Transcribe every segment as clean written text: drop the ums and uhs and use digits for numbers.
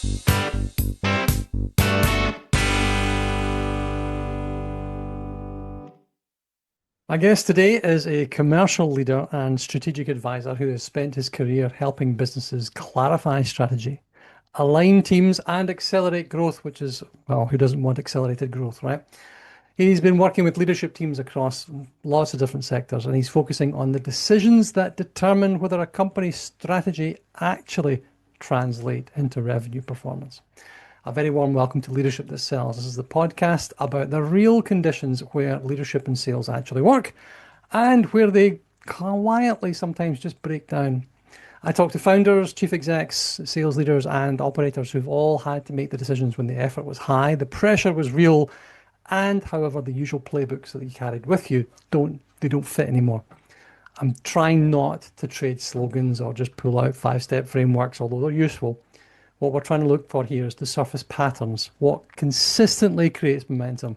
My guest today is a commercial leader and strategic advisor who has spent his career helping businesses clarify strategy, align teams, and accelerate growth, which is, well, who doesn't want accelerated growth, right? He's been working with leadership teams across lots of different sectors, and he's focusing on the decisions that determine whether a company's strategy actually translate into revenue performance. A very warm welcome to Leadership That Sells. This is the podcast about the real conditions where leadership and sales actually work and where they quietly sometimes just break down. I talk to founders, chief execs, sales leaders, and operators who've all had to make the decisions when the effort was high, the pressure was real, and however, the usual playbooks that you carried with you don't fit anymore. I'm trying not to trade slogans or just pull out five-step frameworks, although they're useful. What we're trying to look for here is to surface patterns, what consistently creates momentum,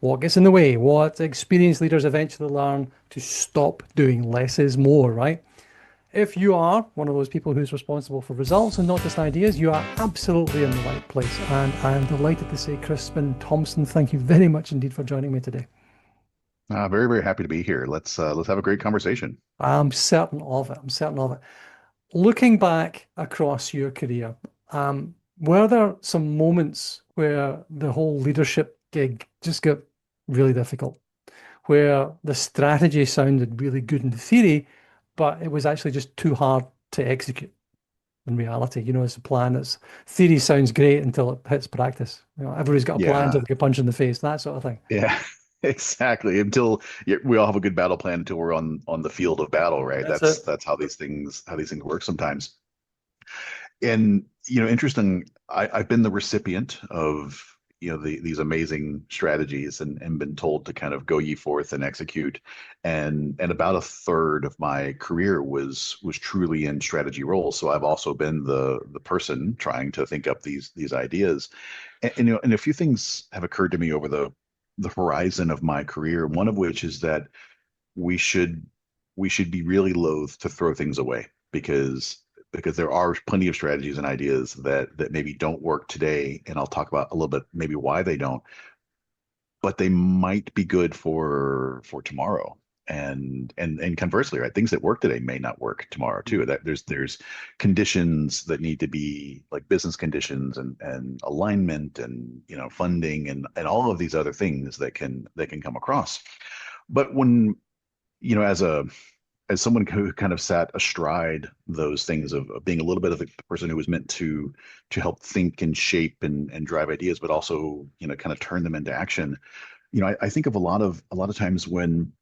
what gets in the way, what experienced leaders eventually learn to stop doing less is more, right? If you are one of those people who's responsible for results and not just ideas, you are absolutely in the right place. And I'm delighted to say, Crispin Thompson, thank you very much indeed for joining me today. Very, very happy to be here. Let's have a great conversation. I'm certain of it. I'm certain of it. Looking back across your career, were there some moments where the whole leadership gig just got really difficult, where the strategy sounded really good in theory, but it was actually just too hard to execute in reality? It's a plan. It's theory sounds great until it hits practice. Everybody's got a plan until Yeah, they get punched in the face, that sort of thing. yeah, exactly. We all have a good battle plan until we're on the field of battle, right? That's it. That's how these things work sometimes. And interesting. I've been the recipient of these amazing strategies and been told to kind of go ye forth and execute. And about a third of my career was truly in strategy roles. So I've also been the person trying to think up these ideas. And a few things have occurred to me over the horizon of my career. One of which is that we should we should be really loath to throw things away because there are plenty of strategies and ideas that maybe don't work today, and I'll talk about a little bit maybe why they don't, but they might be good for tomorrow. And conversely, right, things that work today may not work tomorrow too. That there's conditions that need to be like business conditions and alignment and funding and all of these other things that can come across. But when as someone who kind of sat astride those things of being a little bit of the person who was meant to help think and shape and drive ideas, but also kind of turn them into action. I think of a lot of times when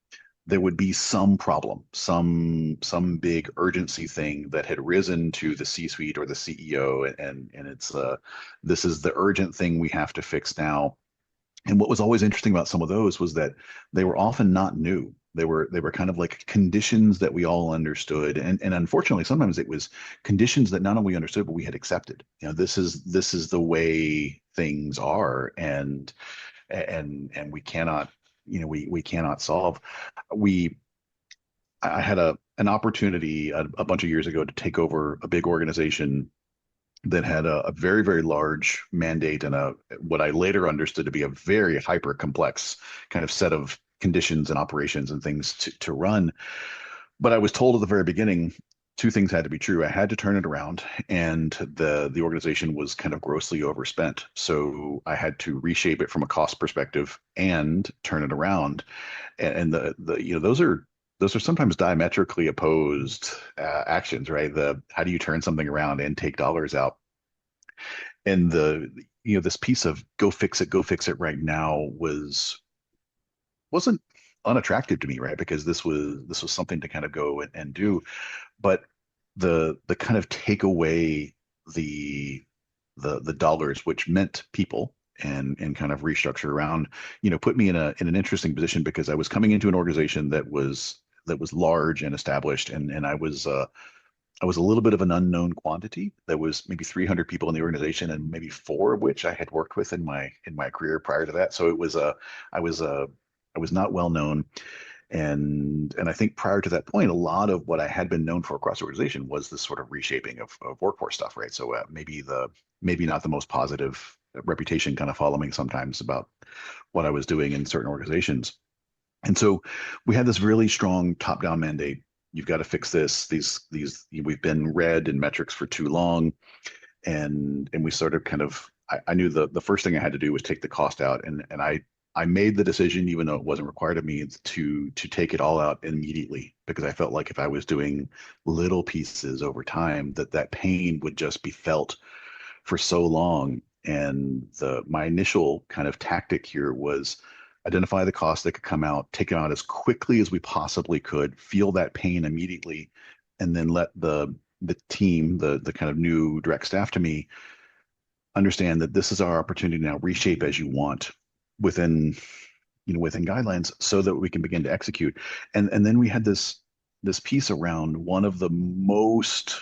there would be some problem, some big urgency thing that had risen to the C-suite or the CEO, and it's this is the urgent thing we have to fix now. And what was always interesting about some of those was that they were often not new. They were kind of like conditions that we all understood, and unfortunately, sometimes it was conditions that not only we understood but we had accepted. This is the way things are, and we cannot we cannot solve. We I had an opportunity a bunch of years ago to take over a big organization that had a very, very large mandate and what I later understood to be a very hyper complex kind of set of conditions and operations and things to run. But I was told at the very beginning, two things had to be true. I had to turn it around, and the organization was kind of grossly overspent. So I had to reshape it from a cost perspective and turn it around. And those are sometimes diametrically opposed actions, right? The how do you turn something around and take dollars out? And this piece of go fix it right now wasn't unattractive to me, right? Because this was something to kind of go and do, but the kind of take away the the dollars, which meant people, and kind of restructure around, put me in an interesting position because I was coming into an organization that was large and established, and I was a little bit of an unknown quantity. There was maybe 300 people in the organization, and maybe four of which I had worked with in my career prior to that. So I was not well known, and I think prior to that point, a lot of what I had been known for across the organization was this sort of reshaping of workforce stuff, right? So maybe not the most positive reputation kind of following sometimes about what I was doing in certain organizations. And so we had this really strong top-down mandate. You've got to fix this. These we've been red in metrics for too long, and we sort of kind of I knew the first thing I had to do was take the cost out, and I made the decision, even though it wasn't required of me, to take it all out immediately because I felt like if I was doing little pieces over time, that pain would just be felt for so long. And my initial kind of tactic here was identify the costs that could come out, take them out as quickly as we possibly could, feel that pain immediately, and then let the team, the kind of new direct staff to me, understand that this is our opportunity now, reshape as you want within within guidelines so that we can begin to execute. And then we had this piece around one of the most,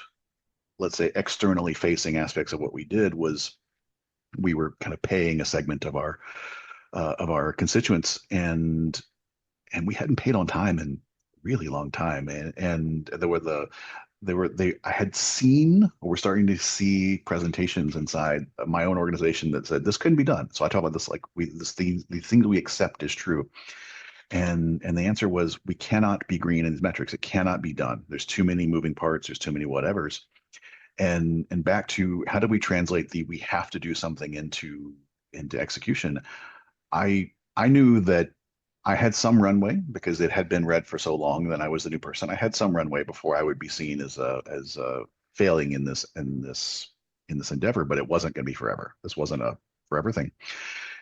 let's say, externally facing aspects of what we did was we were kind of paying a segment of our constituents, and we hadn't paid on time in a really long time. And I had seen, or we're starting to see presentations inside my own organization that said this couldn't be done. So I talk about this like these things we accept is true. And the answer was we cannot be green in these metrics. It cannot be done. There's too many moving parts. There's too many whatevers. And back to how do we translate we have to do something into execution. I knew that I had some runway because it had been read for so long. Then I was the new person. I had some runway before I would be seen as failing in this endeavor, but it wasn't going to be forever. This wasn't a forever thing.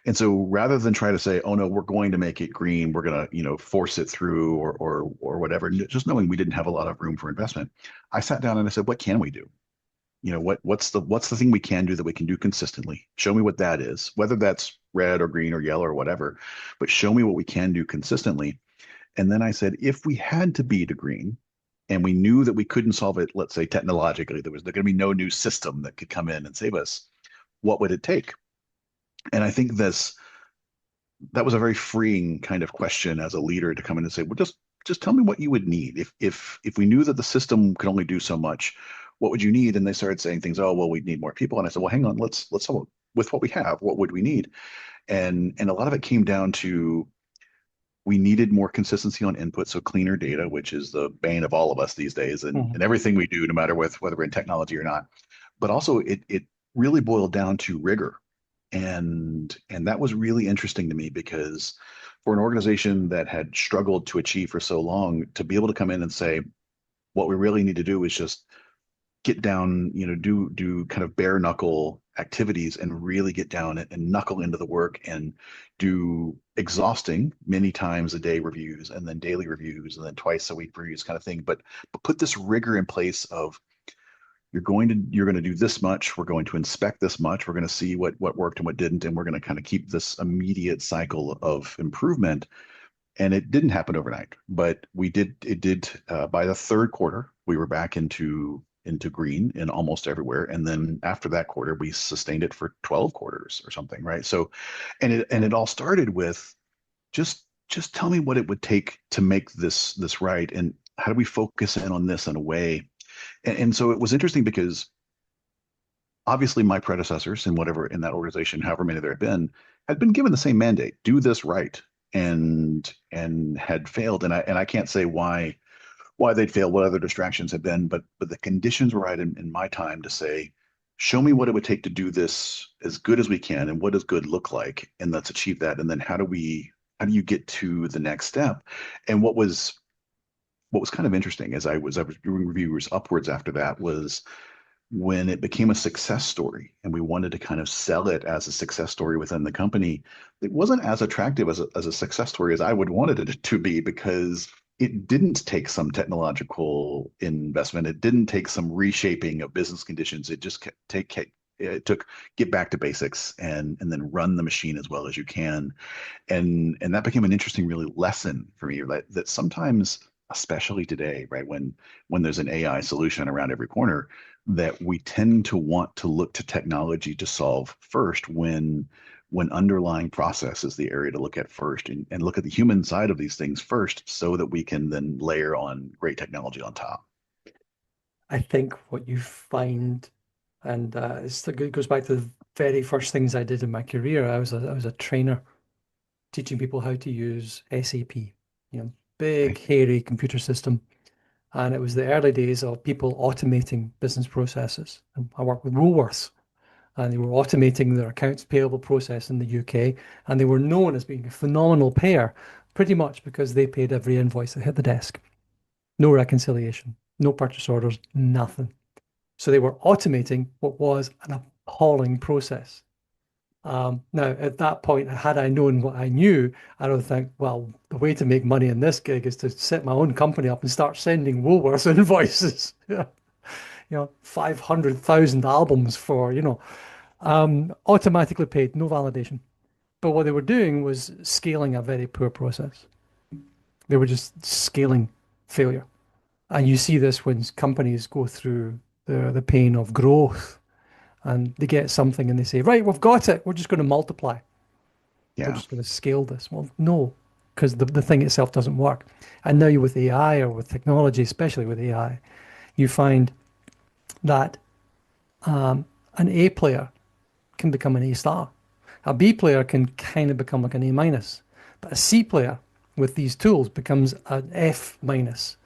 And so rather than try to say, oh no, we're going to make it green, we're going to, force it through or whatever, just knowing we didn't have a lot of room for investment, I sat down and I said, what can we do? What's the thing we can do that we can do consistently? Show me what that is, whether that's red or green or yellow or whatever, but show me what we can do consistently. And then I said, if we had to be to green and we knew that we couldn't solve it, let's say technologically, there going to be no new system that could come in and save us, what would it take? And I think that was a very freeing kind of question as a leader to come in and say, well, just tell me what you would need. If we knew that the system could only do so much, what would you need? And they started saying things, oh, well, we'd need more people. And I said, well, hang on, let's with what we have, what would we need? And a lot of it came down to we needed more consistency on input, so cleaner data, which is the bane of all of us these days, and everything we do, no matter whether we're in technology or not. But also, it really boiled down to rigor, and that was really interesting to me because for an organization that had struggled to achieve for so long, to be able to come in and say, what we really need to do is just get down, do kind of bare knuckle activities and really get down and knuckle into the work and do exhausting many times a day reviews and then daily reviews and then twice a week reviews kind of thing. But put this rigor in place of you're going to do this much, we're going to inspect this much, we're going to see what worked and what didn't, and we're going to kind of keep this immediate cycle of improvement. And it didn't happen overnight, but it did by the third quarter, we were back into green in almost everywhere. And then after that quarter, we sustained it for 12 quarters or something, right? So, and it all started with just tell me what it would take to make this right. And how do we focus in on this in a way? And so it was interesting because obviously my predecessors in that organization, however many there had been given the same mandate, do this right, and had failed. And I can't say why they'd failed, what other distractions had been, but the conditions were right in my time to say, show me what it would take to do this as good as we can, and what does good look like, and let's achieve that. And then how do you get to the next step? And what was kind of interesting as I was doing reviews upwards after that was when it became a success story and we wanted to kind of sell it as a success story within the company, it wasn't as attractive as a success story as I would wanted it to be, because it didn't take some technological investment. It didn't take some reshaping of business conditions. It just took get back to basics and then run the machine as well as you can. And that became an interesting really lesson for me that sometimes, especially today, right, when there's an AI solution around every corner, that we tend to want to look to technology to solve first when underlying process is the area to look at first, and look at the human side of these things first so that we can then layer on great technology on top. I think what you find And it goes back to the very first things I did in my career. I was a trainer teaching people how to use SAP, big, Okay. hairy computer system. And it was the early days of people automating business processes. And I worked with Woolworths, and they were automating their accounts payable process in the UK. And they were known as being a phenomenal payer, pretty much because they paid every invoice that hit the desk. No reconciliation, no purchase orders, nothing. So they were automating what was an appalling process. Now, at that point, had I known what I knew, I would think, well, the way to make money in this gig is to set my own company up and start sending Woolworths invoices. Yeah. 500,000 albums for, automatically paid, no validation. But what they were doing was scaling a very poor process. They were just scaling failure. And you see this when companies go through the pain of growth and they get something and they say, right, we've got it. We're just going to multiply. We're Yeah. just going to scale this. Well, no, because the thing itself doesn't work. And now you with AI or with technology, especially with AI, you find that an A player can become an A star. A B player can kind of become like an A minus. But a C player with these tools becomes an F minus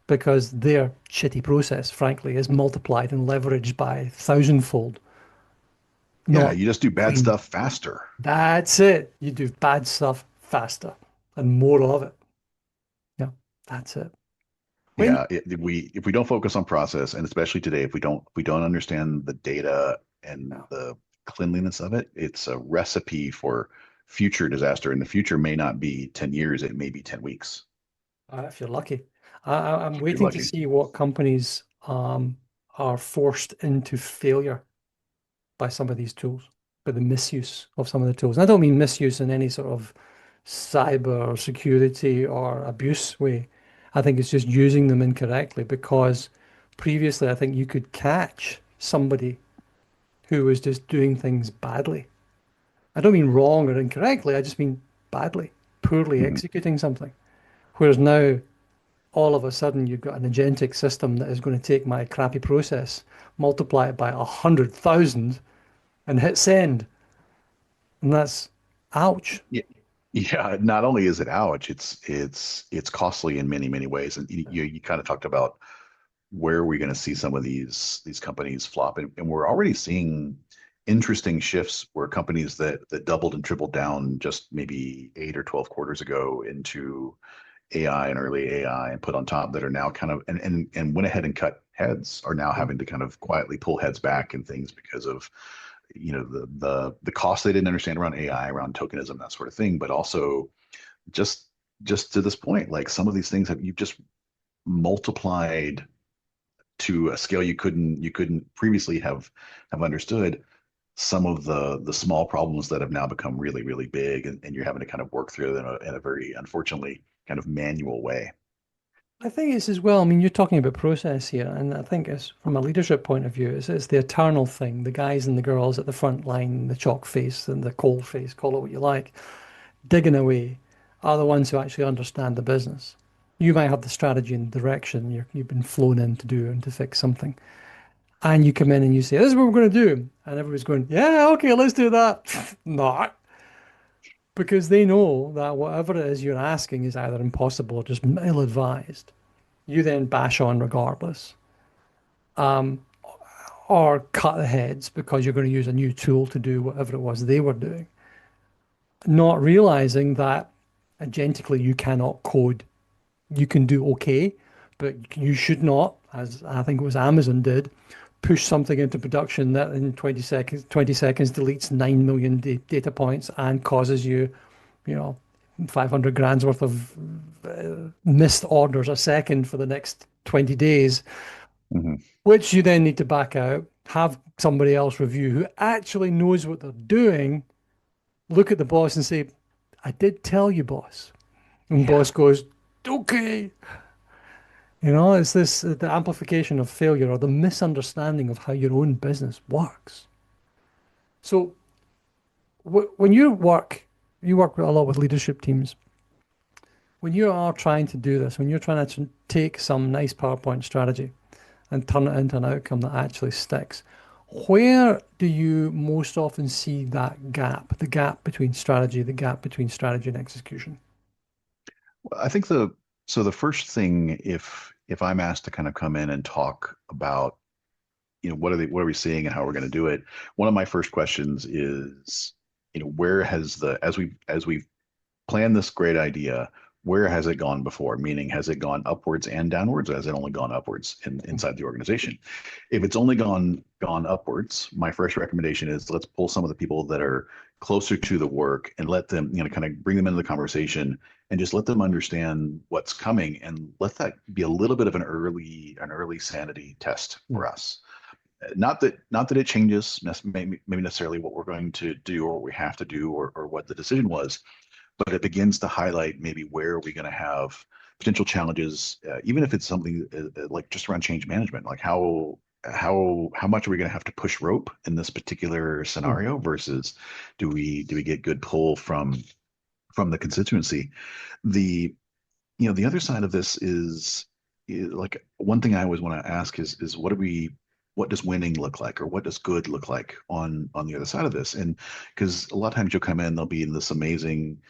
because their shitty process, frankly, is multiplied and leveraged by thousandfold, Yeah. not You just do bad clean. stuff faster. That's it. You do bad stuff faster and more of it. Yeah, that's it. When Yeah. If we don't focus on process, and especially today, if we don't understand the data and yeah, the cleanliness of it, it's a recipe for future disaster. And the future may not be 10 years, it may be 10 weeks, if you're lucky, I'm if you're waiting to lucky. see what companies are forced into failure by some of these tools, by the misuse of some of the tools. And I don't mean misuse in any sort of cyber security or abuse way. I think it's just using them incorrectly because previously I think you could catch somebody who was just doing things badly. I don't mean wrong or incorrectly, I just mean badly, poorly Mhm. executing something. Whereas now, all of a sudden, you've got an agentic system that is going to take my crappy process, multiply it by 100,000, and hit send. And that's ouch. Yeah. Yeah, not only is it ouch, it's costly in many, many ways. And you kind of talked about where are we going to see some of these companies flop, and we're already seeing interesting shifts where companies that doubled and tripled down just maybe 8 or 12 quarters ago into AI and early AI and put on top that are now kind of and went ahead and cut heads are now Yeah. having to kind of quietly pull heads back and things because of the cost they didn't understand around AI, around tokenism, that sort of thing, but also just just to this point, like some of these things have you've just multiplied to a scale you couldn't previously have understood some of the small problems that have now become really, really big, and you're having to kind of work through them in a very unfortunately kind of manual way. I think it's as well. I mean, you're talking about process here, and I think it's from a leadership point of view, it's the eternal thing. The guys and the girls at the front line, the chalk face and the cold face, call it what you like, digging away, are the ones who actually understand the business. You might have the strategy and direction you've been flown in to do and to fix something. And you come in and you say, this is what we're going to do. And everybody's going, yeah, okay, let's do that. Not. Because they know that whatever it is you're asking is either impossible or just ill advised. You then bash on regardless, or cut the heads because you're going to use a new tool to do whatever it was they were doing, not realizing that agentically you cannot code. You can do okay, but you should not, as I think it was Amazon did, push something into production that in 20 seconds deletes 9 million data points and causes you, you know, 500 grand's worth of missed orders a second for the next 20 days, Hmm. which you then need to back out, have somebody else review who actually knows what they're doing, look at the boss and say, I did tell you, boss. And Yeah. boss goes, okay. It's this the amplification of failure or the misunderstanding of how your own business works. So when you work a lot with leadership teams. When you are trying to do this, when you're trying to take some nice PowerPoint strategy and turn it into an outcome that actually sticks, Where do you most often see that gap, the gap between strategy, the gap between strategy and execution? Well, I think the first thing, if I'm asked to kind of come in and talk about, what are we seeing and how we're going to do it, one of my first questions is, where has the as we've planned this great idea, where has it gone before? Meaning, has it gone upwards and downwards, or has it only gone upwards inside the organization? If it's only gone upwards, my first recommendation is let's pull some of the people that are closer to the work and let them, kind of bring them into the conversation and just let them understand what's coming and let that be a little bit of an early sanity test Mm. for us. Not that it changes maybe necessarily what we're going to do or what we have to do or what the decision was, but it begins to highlight maybe where are we going to have potential challenges, even if it's something like just around change management, like how much are we going to have to push rope in this particular Mhm. scenario versus do we get good pull from the constituency. The other side of this is like one thing I always want to ask is what does winning look like or what does good look like on the other side of this? And because a lot of times you'll come in, they'll be in this amazing,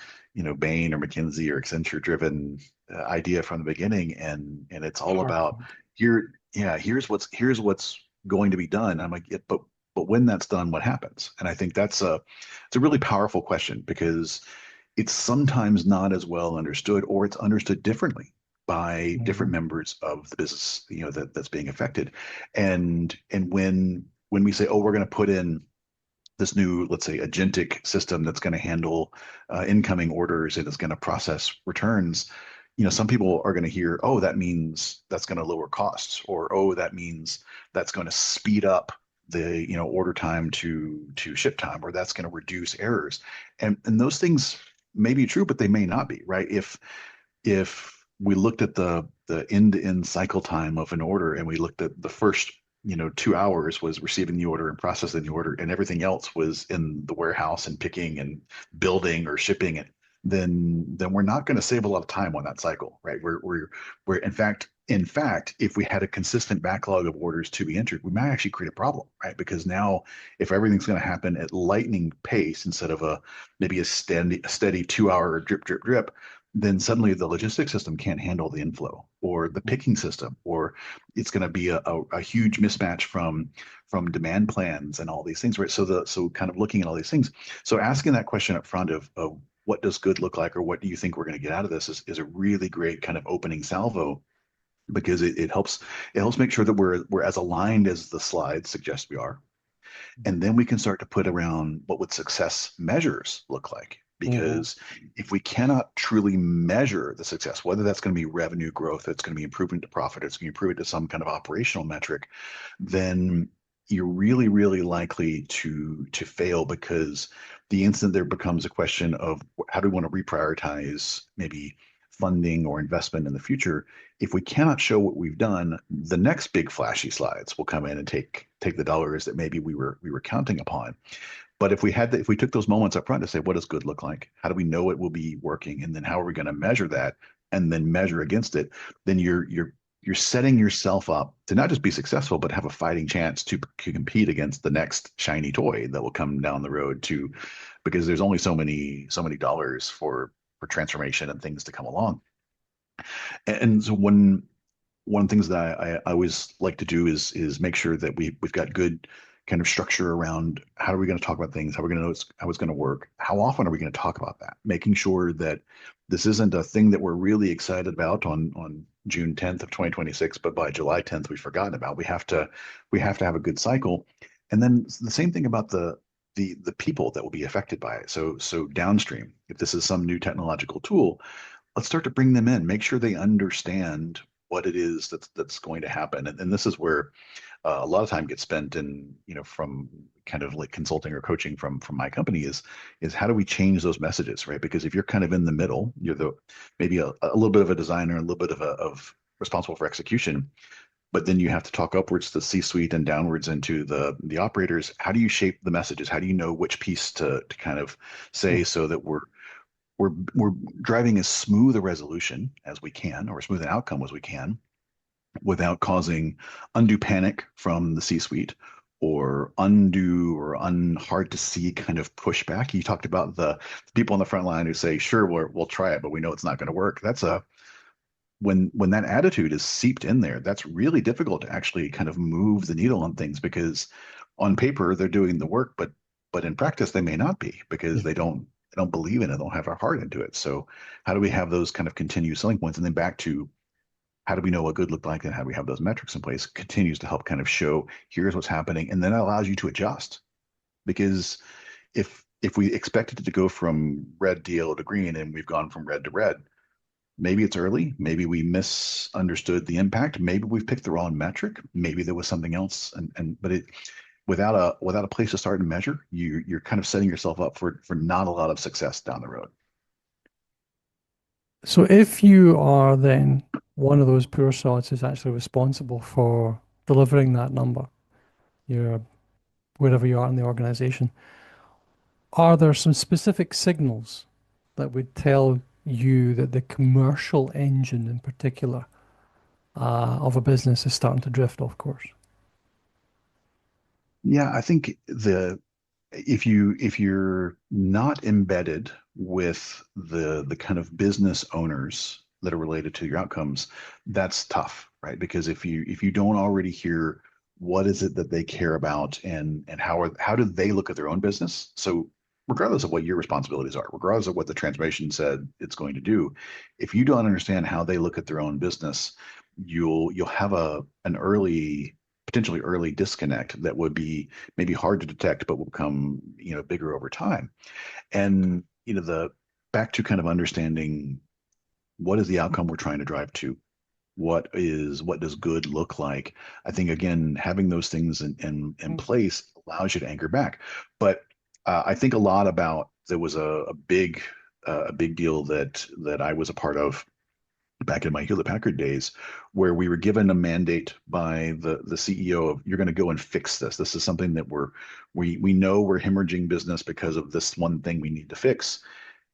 Bain or McKinsey or Accenture driven idea from the beginning, and it's all about PowerPoint. yeah, here's what's going to be done. I'm like, yeah, but when that's done, what happens? And I think it's a really powerful question because it's sometimes not as well understood or it's understood differently by different Mhm. members of the business, that's being affected. And when we say, oh, we're going to put in this new, let's say, agentic system that's going to handle incoming orders and is going to process returns, some people are going to hear, oh, that means that's going to lower costs, or oh, that means that's going to speed up the order time to ship time, or that's going to reduce errors. And those things may be true, but they may not be, right? If we looked at the end-to-end cycle time of an order and we looked at the first 2 hours was receiving the order and processing the order and everything else was in the warehouse and picking and building or shipping it, then we're not going to save a lot of time on that cycle, right? We're in fact if we had a consistent backlog of orders to be entered, we might actually create a problem, right? Because now if everything's going to happen at lightning pace instead of maybe a steady 2 hour drip drip drip, then suddenly the logistics system can't handle the inflow or the picking system, or it's going to be a huge mismatch from demand plans and all these things, right? So kind of looking at all these things. So asking that question up front of what does good look like or what do you think we're going to get out of this is a really great kind of opening salvo because it helps make sure that we're as aligned as the slides suggest we are, and then we can start to put around what would success measures look like. Mhm. Because if we cannot truly measure the success, whether that's going to be revenue growth, it's going to be improvement to profit, it's going to improve it to some kind of operational metric, then you're really, really likely to fail because the instant there becomes a question of how do we want to reprioritize maybe funding or investment in the future, if we cannot show what we've done, the next big flashy slides will come in and take the dollars that maybe we were counting upon. But if we took those moments up front to say, what does good look like? How do we know it will be working? And then how are we going to measure that and then measure against it? Then you're setting yourself up to not just be successful, but have a fighting chance to compete against the next shiny toy that will come down the road to, because there's only so many dollars for transformation and things to come along. And so one of the things that I always like to do is make sure that we've got good kind of structure around how are we going to talk about things, how are we going to know how it's going to work, how often are we going to talk about that, making sure that this isn't a thing that we're really excited about on June 10th of 2026, but by July 10th we've forgotten about. We have to have a good cycle, and then the same thing about the people that will be affected by it. So downstream, if this is some new technological tool, let's start to bring them in, make sure they understand what it is that's going to happen. And this is where a lot of time gets spent in, from kind of like consulting or coaching from my company is how do we change those messages, right? Because if you're kind of in the middle, you're maybe a little bit of a designer and a little bit of responsible for execution, but then you have to talk upwards to the C-suite and downwards into the operators. How do you shape the messages? How do you know which piece to kind of say so that we're driving as smooth a resolution as we can, or as smooth an outcome as we can, without causing undue panic from the C-suite or undue or hard to see kind of pushback. You talked about the people on the front line who say, sure, we'll try it, but we know it's not going to work. That's a when that attitude is seeped in there, that's really difficult to actually kind of move the needle on things because on paper they're doing the work, but in practice they may not be because Yeah. they don't believe in it, they don't have our heart into it. So how do we have those kind of continued selling points? And then back to how do we know what good looked like and how do we have those metrics in place continues to help kind of show here's what's happening. And then it allows you to adjust because if we expected it to go from red to yellow to green and we've gone from red to red, maybe it's early. Maybe we misunderstood the impact. Maybe we've picked the wrong metric. Maybe there was something else. But it without a place to start and measure, you're kind of setting yourself up for not a lot of success down the road. So if you are then one of those poor sods who's actually responsible for delivering that number, you're wherever you are in the organization, are there some specific signals that would tell you that the commercial engine in particular of a business is starting to drift off course? Yeah, I think the if you're not embedded with the kind of business owners that are related to your outcomes, that's tough, right? Because if you don't already hear what is it that they care about and how do they look at their own business? So regardless of what your responsibilities are, regardless of what the transformation said it's going to do, if you don't understand how they look at their own business, you'll have an early potentially early disconnect that would be maybe hard to detect, but will become, bigger over time. And, the back to kind of understanding what is the outcome we're trying to drive to? What does good look like? I think again, having those things in Mm. place allows you to anchor back. But I think a lot about there was a big deal that I was a part of back in my Hewlett Packard days, where we were given a mandate by the CEO of you're going to go and fix this. This is something that we know we're hemorrhaging business because of this one thing we need to fix,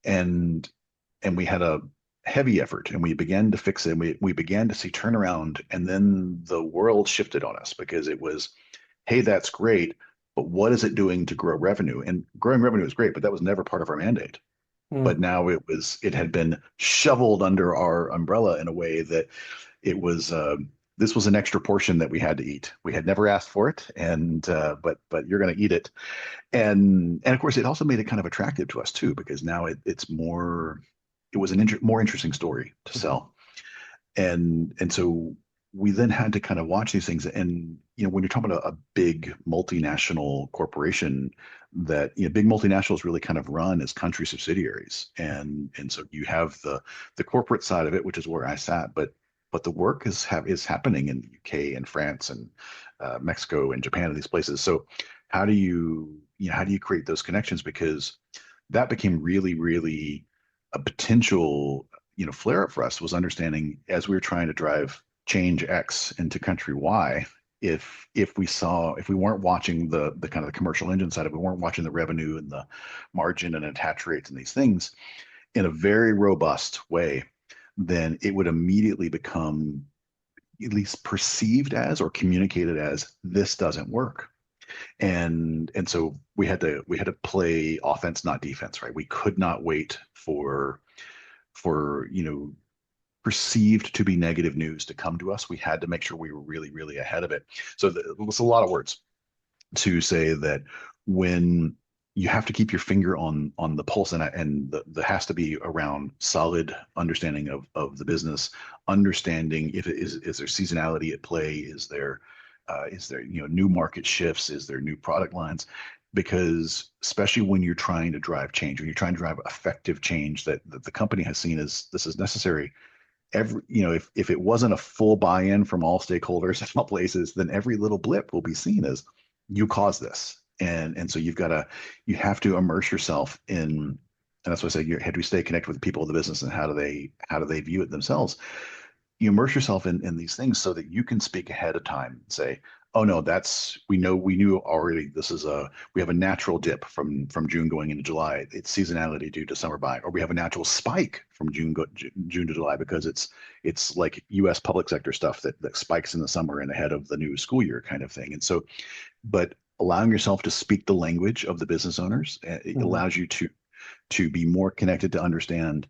and and we had a heavy effort and we began to fix it. And we began to see turnaround, and then the world shifted on us because it was, hey, that's great, but what is it doing to grow revenue? And growing revenue is great, but that was never part of our mandate. Mm. But now it had been shoveled under our umbrella in a way that it was this was an extra portion that we had to eat. We had never asked for it, and but you're going to eat it. And of course, it also made it kind of attractive to us too, because now it's more. It was an more interesting story to Mhm. sell, and so we then had to kind of watch these things. And when you're talking about a big multinational corporation, that big multinationals really kind of run as country subsidiaries, and so you have the corporate side of it, which is where I sat, but the work is happening in the UK and France and Mexico and Japan and these places. So how do you create those connections? Because that became really, really a potential flare up for us, was understanding as we were trying to drive change X into country Y, if we weren't watching the kind of the commercial engine side, if we weren't watching the revenue and the margin and attach rates and these things in a very robust way, then it would immediately become at least perceived as or communicated as this doesn't work. And so we had to play offense, not defense, right? We could not wait for perceived to be negative news to come to us. We had to make sure we were really, really ahead of it. So it was a lot of words to say that when you have to keep your finger on the pulse, and the has to be around solid understanding of the business, understanding if it is there seasonality at play, is there new market shifts, is there new product lines, because especially when you're trying to drive change, when you're trying to drive effective change that the company has seen as this is necessary, if it wasn't a full buy-in from all stakeholders in all places, then every little blip will be seen as you caused this. And so you have to immerse yourself in, and that's why I say you have to stay connected with the people of the business and how do they view it themselves. You immerse yourself in these things so that you can speak ahead of time and say, oh no, that's we knew already this is a we have a natural dip from June going into July. It's seasonality due to summer buying, or we have a natural spike from June to July because it's like US public sector stuff that spikes in the summer and ahead of the new school year kind of thing. And so, but allowing yourself to speak the language of the business owners, it Mhm. allows you to be more connected to understand,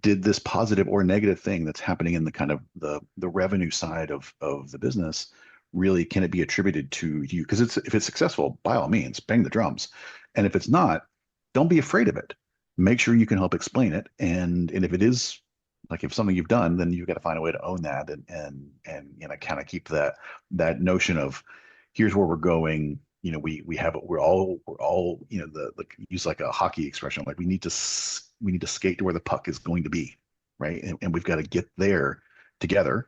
did this positive or negative thing that's happening in the kind of the revenue side of the business really, can it be attributed to you? Because it's if it's successful, by all means, bang the drums. And if it's not, don't be afraid of it. Make sure you can help explain it. And if it is like if something you've done, then you've got to find a way to own that and kind of keep that notion of here's where we're going. We have we're all the use like a hockey expression, like we need to skate to where the puck is going to be, right? And we've got to get there together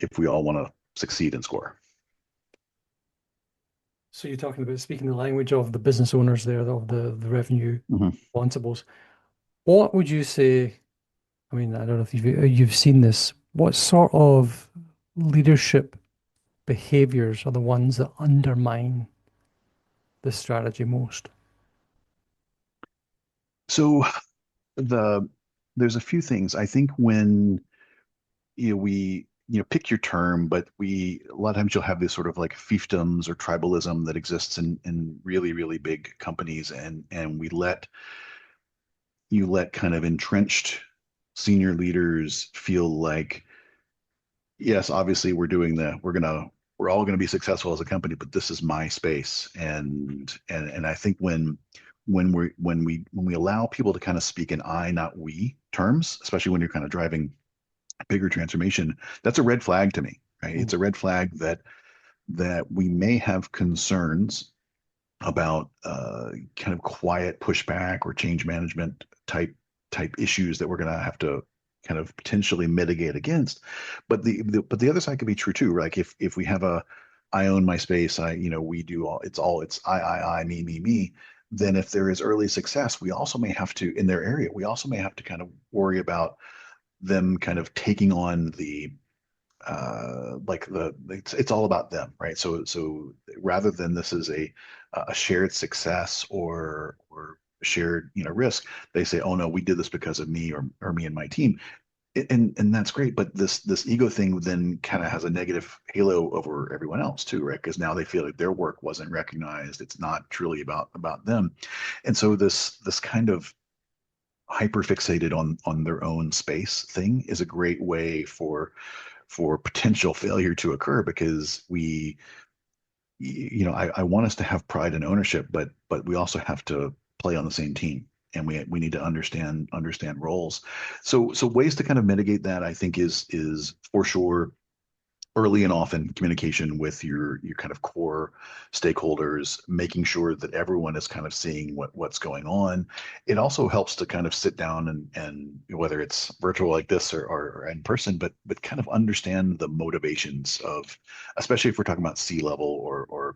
if we all want to succeed and score. So you're talking about speaking the language of the business owners there, of the revenue Mhm. responsibles. What would you say? I mean, I don't know if you've seen this. What sort of leadership behaviors are the ones that undermine this strategy most? So the there's a few things I think when we pick your term, but we a lot of times you'll have this sort of like fiefdoms or tribalism that exists in really really big companies, and we let you let kind of entrenched senior leaders feel like, yes, obviously we're all gonna be successful as a company, but this is my space. And I think when we allow people to kind of speak in I, not we terms, especially when you're kind of driving bigger transformation, that's a red flag to me, right? Mm. It's a red flag that we may have concerns about kind of quiet pushback or change management type issues that we're going to have to kind of potentially mitigate against. But the other side could be true too. Like if we have a I own my space, we do it's I me. Then if there is early success, we also may have to in their area, we also may have to kind of worry about them kind of taking on the like it's all about them, right? So rather than this is a shared success or shared risk, they say, oh no, we did this because of me or me and my team. And that's great, but this ego thing then kind of has a negative halo over everyone else too, right? Because now they feel like their work wasn't recognized. It's not truly about them. And so this kind of hyper fixated on their own space thing is a great way for potential failure to occur, because I want us to have pride and ownership, but we also have to play on the same team, and we need to understand roles. So ways to kind of mitigate that, I think, is for sure early and often communication with your kind of core stakeholders, making sure that everyone is kind of seeing what's going on. It also helps to kind of sit down and whether it's virtual like this or in person, but kind of understand the motivations of, especially if we're talking about C-level or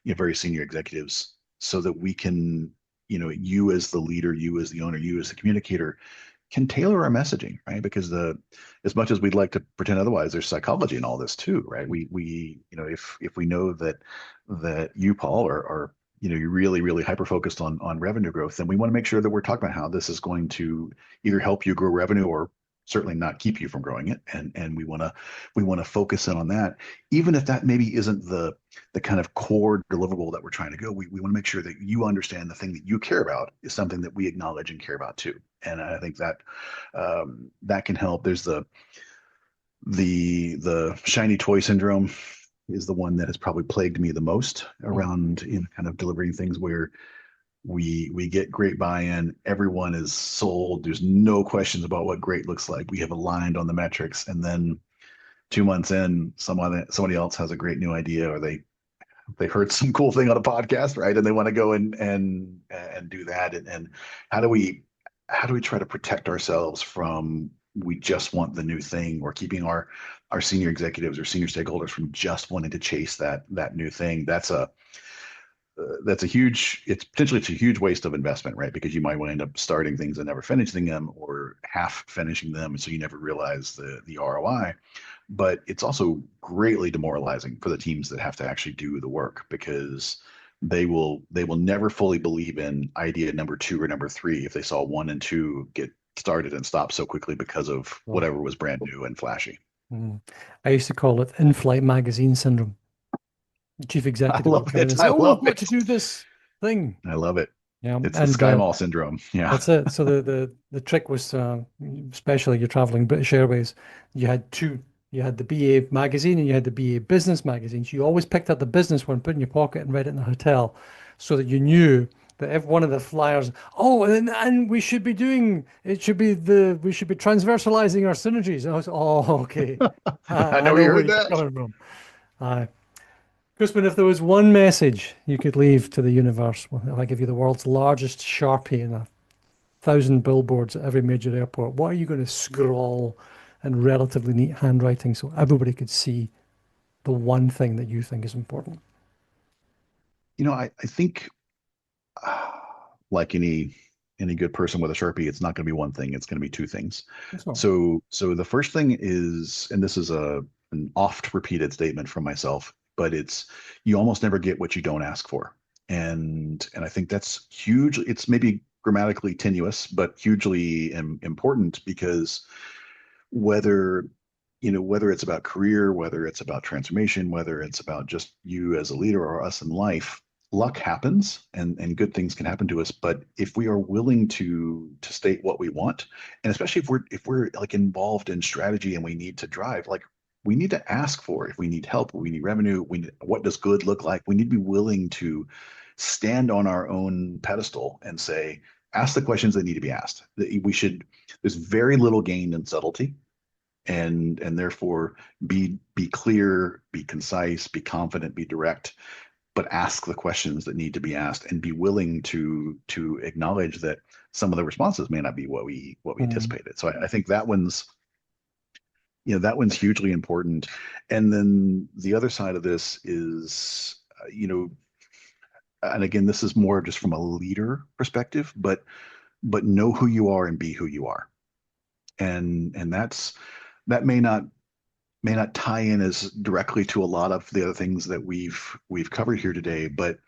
very senior executives, so that we can, you as the leader, you as the owner, you as the communicator, can tailor our messaging, right? Because as much as we'd like to pretend otherwise, there's psychology in all this too, right? We if we know that you, Paul, are you're really really hyper focused on revenue growth, then we want to make sure that we're talking about how this is going to either help you grow revenue or certainly not keep you from growing it. And we want to focus in on that, even if that maybe isn't the kind of core deliverable that we're trying to go. We want to make sure that you understand the thing that you care about is something that we acknowledge and care about too. And I think that can help. There's the shiny toy syndrome is the one that has probably plagued me the most Mm. around in kind of delivering things where we get great buy-in, everyone is sold, there's no questions about what great looks like, we have aligned on the metrics, and then 2 months in, somebody else has a great new idea, or they heard some cool thing on a podcast, right? And they want to go and do that. And how do we how do we try to protect ourselves from, we just want the new thing, or keeping our senior executives or senior stakeholders from just wanting to chase that new thing? that's a huge, it's a huge waste of investment, right? Because you might end up starting things and never finishing them, or half finishing them, and so you never realize the ROI. But it's also greatly demoralizing for the teams that have to actually do the work, because they will never fully believe in idea number two or number three if they saw one and two get started and stop so quickly because of Oh. whatever was brand new and flashy. Mm. I used to call it in-flight magazine syndrome. The chief I executive would love come in it. and say, I "Oh, I've love got to it. do this thing." I love it. Yeah, It's the and Sky Mall syndrome. Yeah. that's it. So the trick was, especially you're traveling British Airways, you had two. You had the BA magazine and you had the BA business magazines. You always picked up the business one, put it in your pocket, and read it in the hotel, so that you knew that if one of the flyers, oh, and we should be doing it should be we should be transversalizing our synergies. And I was, oh, okay, I I know you know where heard you're that. coming from. Uh, Crispin, if there was one message you could leave to the universe, well, if I give you the world's largest Sharpie and 1,000 billboards at every major airport, what are you going to scrawl in relatively neat handwriting so everybody could see the one thing that you think is important? I think like any good person with a Sharpie, it's not going to be one thing. It's going to be two things. So, So the first thing is, and this is an oft repeated statement from myself, but it's you almost never get what you don't ask for. And I think that's huge. It's maybe grammatically tenuous, but hugely important, because whether whether it's about career, whether it's about transformation, whether it's about just you as a leader or us in life, luck happens, and good things can happen to us. But if we are willing to state what we want, and especially if we're like involved in strategy and we need to drive, like we need to ask for it. If we need help, we need revenue, what does good look like? We need to be willing to stand on our own pedestal and say, ask the questions that need to be asked. There's very little gained in subtlety, and therefore be clear, be concise, be confident, be direct, but ask the questions that need to be asked, and be willing to acknowledge that some of the responses may not be what we mm, anticipated. So I think that one's hugely important. And then the other side of this is, and again, this is more just from a leader perspective, but know who you are and be who you are. And that may not tie in as directly to a lot of the other things that we've covered here today, but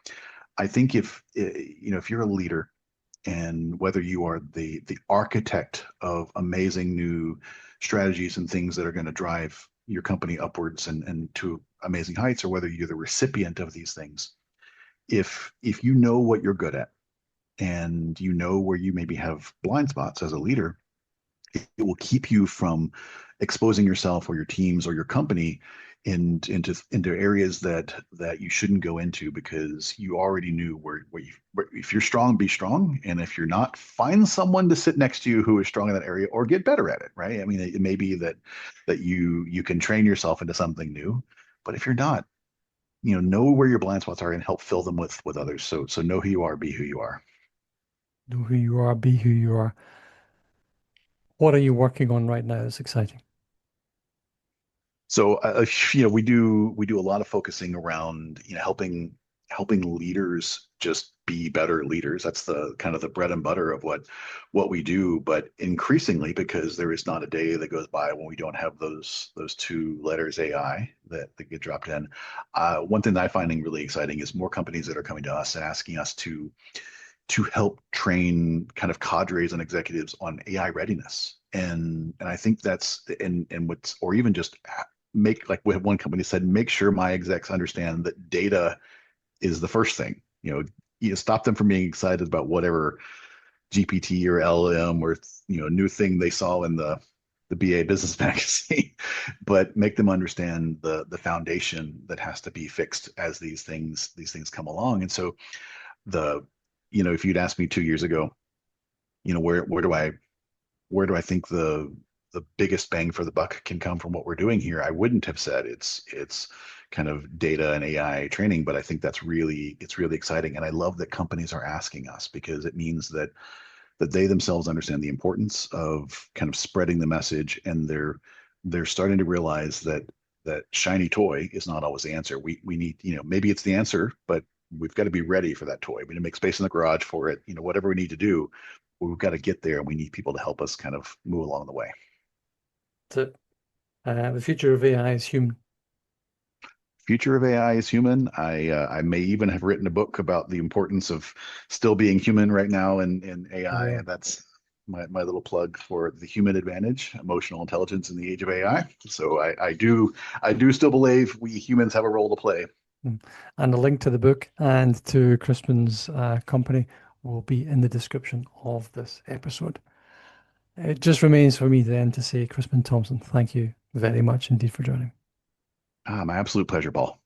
I think if you're a leader, and whether you are the architect of amazing new strategies and things that are going to drive your company upwards and to amazing heights, or whether you're the recipient of these things, if you know what you're good at, and you know where you maybe have blind spots as a leader, it will keep you from exposing yourself or your teams or your company into areas that you shouldn't go into, because you already knew where if you're strong, be strong, and if you're not, find someone to sit next to you who is strong in that area, or get better at it, right? I mean, it may be that you can train yourself into something new, but if you're not, know where your blind spots are and help fill them with others. So know who you are, be who you are. know who you are, be who you are. What are you working on right now that's exciting? So we do a lot of focusing around helping leaders just be better leaders. That's the kind of the bread and butter of what we do. But increasingly, because there is not a day that goes by when we don't have those two letters AI that get dropped in. One thing that I'm finding really exciting is more companies that are coming to us and asking us to help train kind of cadres and executives on AI readiness. And I think and what's, or even just make, like what one company said, make sure my execs understand that data is the first thing. You stop them from being excited about whatever GPT or LM or new thing they saw in the BA business magazine, but make them understand the foundation that has to be fixed as these things come along. And so the if you'd asked me 2 years ago, where do I think the biggest bang for the buck can come from what we're doing here, I wouldn't have said it's kind of data and AI training, but I think it's really exciting, and I love that companies are asking us, because it means that they themselves understand the importance of kind of spreading the message, and they're starting to realize that shiny toy is not always the answer. We need, maybe it's the answer, but we've got to be ready for that toy. We need to make space in the garage for it. Whatever we need to do, we've got to get there, and we need people to help us kind of move along the way. So, the future of AI is human. Future of AI is human. I may even have written a book about the importance of still being human right now in AI, Yeah. and that's my little plug for the human advantage, emotional intelligence in the age of AI. So I do still believe we humans have a role to play. And a link to the book and to Crispin's company will be in the description of this episode. It just remains for me then to say, Crispin Thompson, thank you very much indeed for joining. My absolute pleasure, Paul.